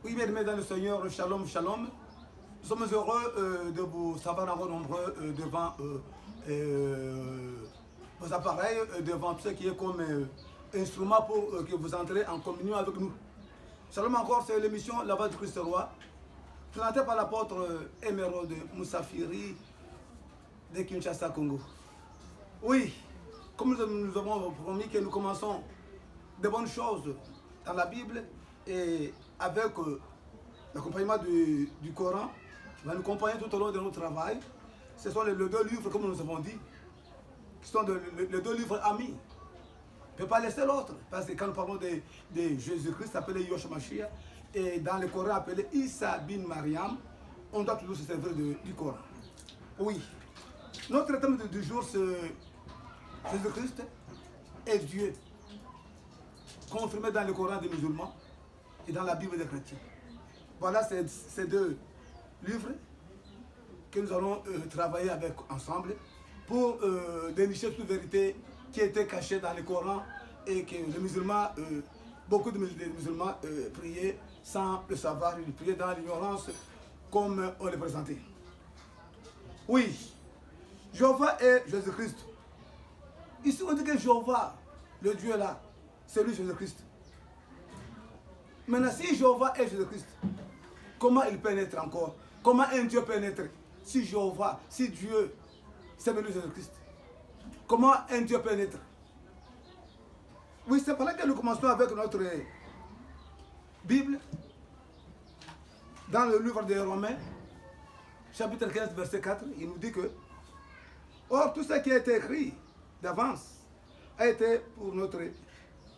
Oui, bien aimés dans le Seigneur, shalom, shalom. Nous sommes heureux de vous savoir encore nombreux devant vos appareils, devant tout ce qui est comme instrument pour que vous entrez en communion avec nous. Shalom encore, c'est l'émission La Voix du Christ Roi, présentée par l'apôtre Emeraude Moussafiri de Kinshasa, Congo. Oui, comme nous avons promis que nous commençons de bonnes choses dans la Bible et avec l'accompagnement du Coran qui va nous accompagner tout au long de notre travail. Ce sont les deux livres, comme nous avons dit, qui sont les deux livres amis. On ne peut pas laisser l'autre, parce que quand nous parlons de Jésus-Christ, appelé Yoshua Mashiach, et dans le Coran appelé Issa bin Mariam, on doit toujours se servir du Coran. Oui. Notre thème du jour, c'est Jésus-Christ est Dieu, confirmé dans le Coran des musulmans et dans la Bible des chrétiens. Voilà ces deux livres que nous allons travailler ensemble pour dénicher toute vérité qui était cachée dans le Coran et que les musulmans, beaucoup de musulmans priaient sans le savoir, ils priaient dans l'ignorance comme on les présentait. Oui, Jéhovah est Jésus-Christ. Ici on dit que Jéhovah, le Dieu là, c'est lui Jésus-Christ. Maintenant, si Jéhovah est Jésus-Christ, comment il peut naître encore? Comment un Dieu peut naître? Si Jéhovah, si Dieu, c'est venu Jésus-Christ, comment un Dieu peut naître? Oui, c'est par là que nous commençons avec notre Bible, dans le livre des Romains, chapitre 15, verset 4, il nous dit que or, tout ce qui a été écrit d'avance a été pour notre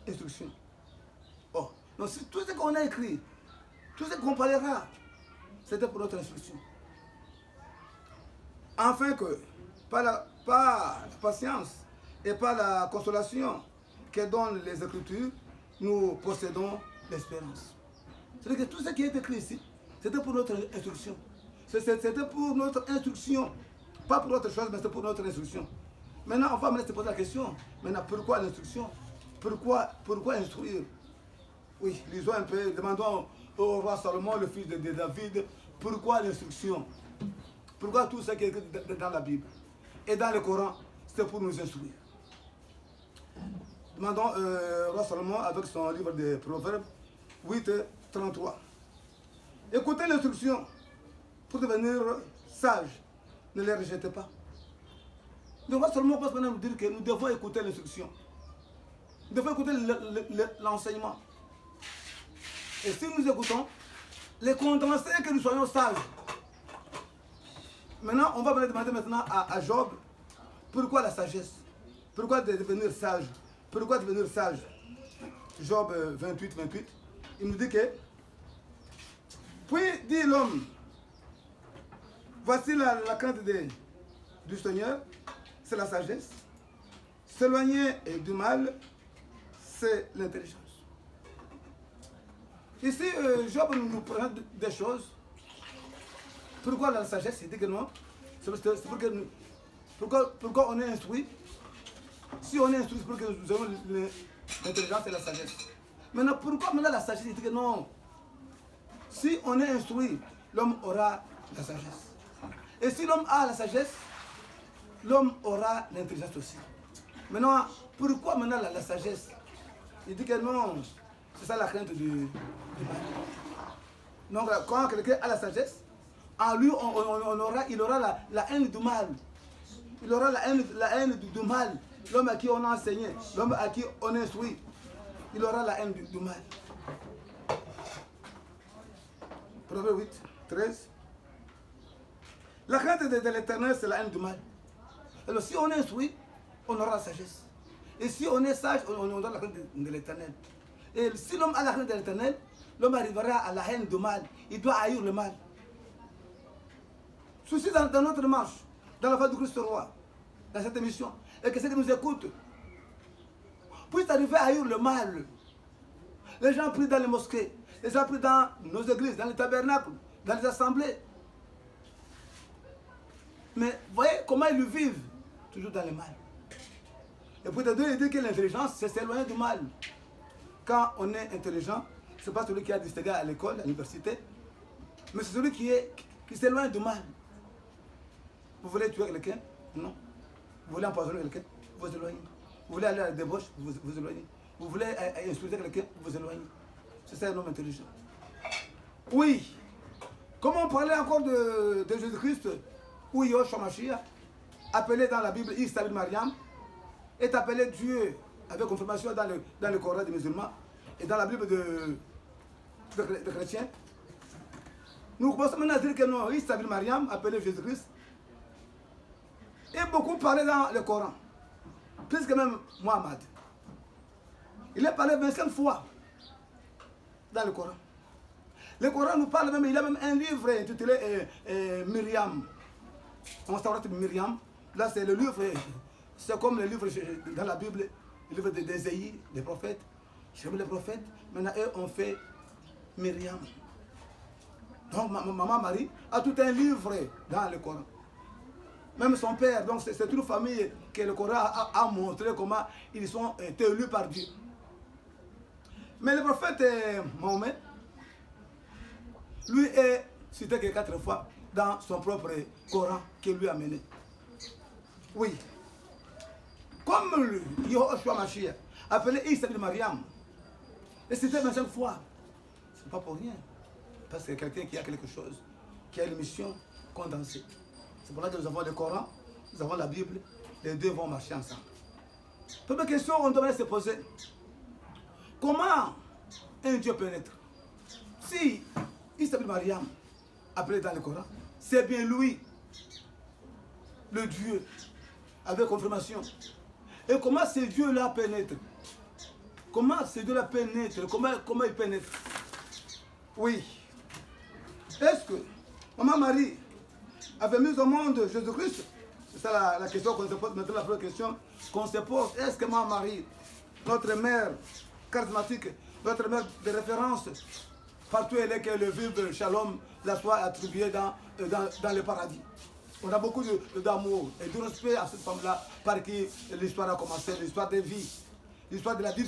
instruction. Oh, donc tout ce qu'on a écrit, tout ce qu'on parlera, c'était pour notre instruction. Afin que, par la patience et par la consolation que donnent les Écritures, nous possédons l'espérance. C'est-à-dire que tout ce qui est écrit ici, c'était pour notre instruction. C'était pour notre instruction. Pas pour autre chose, mais c'est pour notre instruction. Maintenant, on va me laisser poser la question. Maintenant, pourquoi l'instruction? Pourquoi instruire? Oui, lisons un peu, demandons au roi Salomon, le fils de David, pourquoi l'instruction? Pourquoi tout ce qui est écrit dans la Bible et dans le Coran, c'est pour nous instruire. Demandons au roi Salomon avec son livre de Proverbes 8, 33. Écoutez l'instruction pour devenir sage. Ne les rejetez pas. Le roi Salomon passe maintenant à nous dire que nous devons écouter l'instruction. Nous devons écouter l'enseignement. Et si nous écoutons, les condenser que nous soyons sages. Maintenant, on va demander maintenant à Job, pourquoi la sagesse? Pourquoi devenir sage? Pourquoi devenir sage? Job 28, 28, il nous dit que, puis dit l'homme, voici la crainte du Seigneur, c'est la sagesse. S'éloigner du mal, c'est l'intelligence. Ici, Job nous présente des choses. Pourquoi la sagesse? Il dit que non. C'est pourquoi on est instruit. Si on est instruit, c'est pour que nous avons l'intelligence et la sagesse. Maintenant, pourquoi maintenant la sagesse? Il dit que non. Si on est instruit, l'homme aura la sagesse. Et si l'homme a la sagesse, l'homme aura l'intelligence aussi. Maintenant, pourquoi maintenant la sagesse? Il dit que non, c'est ça la crainte du mal. Donc, quand quelqu'un a la sagesse, en lui, il aura la haine du mal. Il aura la haine du mal. L'homme à qui on a enseigné, l'homme à qui on instruit, il aura la haine du mal. Proverbe 8, 13. La crainte de l'éternel, c'est la haine du mal. Alors si on est instruit, on aura la sagesse. Et si on est sage, on aura la crainte de l'éternel. Et si l'homme a la crainte de l'éternel, l'homme arrivera à la haine du mal. Il doit haïr le mal. Ceci dans notre marche, dans la voie du Christ Roi, dans cette émission, et que ceux qui nous écoutent puissent arriver à haïr le mal. Les gens prient dans les mosquées, les gens prient dans nos églises, dans les tabernacles, dans les assemblées. Mais voyez comment ils le vivent, toujours dans le mal. Et pour te dire que l'intelligence, c'est s'éloigner du mal. Quand on est intelligent, Ce n'est pas celui qui a distingué à l'école, à l'université, mais c'est celui qui s'éloigne du mal. Vous voulez tuer quelqu'un? Non. Vous voulez empoisonner quelqu'un? Vous vous éloignez. Vous voulez aller à la débauche? Vous vous éloignez. Vous voulez insulter quelqu'un? Vous vous éloignez. C'est ça un homme intelligent. Oui. Comment on parlait encore de Jésus-Christ, ou Yoshua Mashiach, appelé dans la Bible Isa bin Mariam, est appelé Dieu avec confirmation dans le Coran des musulmans et dans la Bible de chrétiens. Nous commençons maintenant à dire que non, Isa bin Mariam, appelé Jésus-Christ, est beaucoup parlé dans le Coran, plus que même Mohammed. Il est parlé 25 fois dans le Coran. Le Coran nous parle même, il a même un livre intitulé Myriam. On s'arrête Myriam. Là, c'est le livre, c'est comme le livre dans la Bible, le livre d'Ésaïe, des prophètes. J'aime les prophètes. Maintenant, eux ont fait Myriam. Donc, maman Marie a tout un livre dans le Coran. Même son père, donc c'est une famille que le Coran a montré comment ils sont élus par Dieu. Mais le prophète Mahomet, lui est cité que 4 fois dans son propre Coran qu'il lui a mené. Oui. Comme Yoshua Mashiach, appelé Isa bin Mariam, et cité 25 fois. Ce n'est pas pour rien. Parce que c'est quelqu'un qui a quelque chose, qui a une mission condensée. C'est pour ça que nous avons le Coran, nous avons la Bible, les deux vont marcher ensemble. Première question, on devrait se poser. Comment un Dieu pénètre? Si Isa bin Mariam, appelé dans le Coran, c'est bien lui, le Dieu, avec confirmation. Et comment ce Dieu-là pénètre? Comment ce Dieu-là pénètre? Comment il pénètre? Oui. Est-ce que Maman Marie avait mis au monde Jésus-Christ? C'est ça la question qu'on se pose maintenant, la première question qu'on se pose. Est-ce que Maman Marie, notre mère charismatique, notre mère de référence, partout elle est, que le vivre shalom la soit attribué dans le paradis? On a beaucoup d'amour et de respect à cette femme-là par qui l'histoire a commencé, l'histoire de vie, l'histoire de la vie.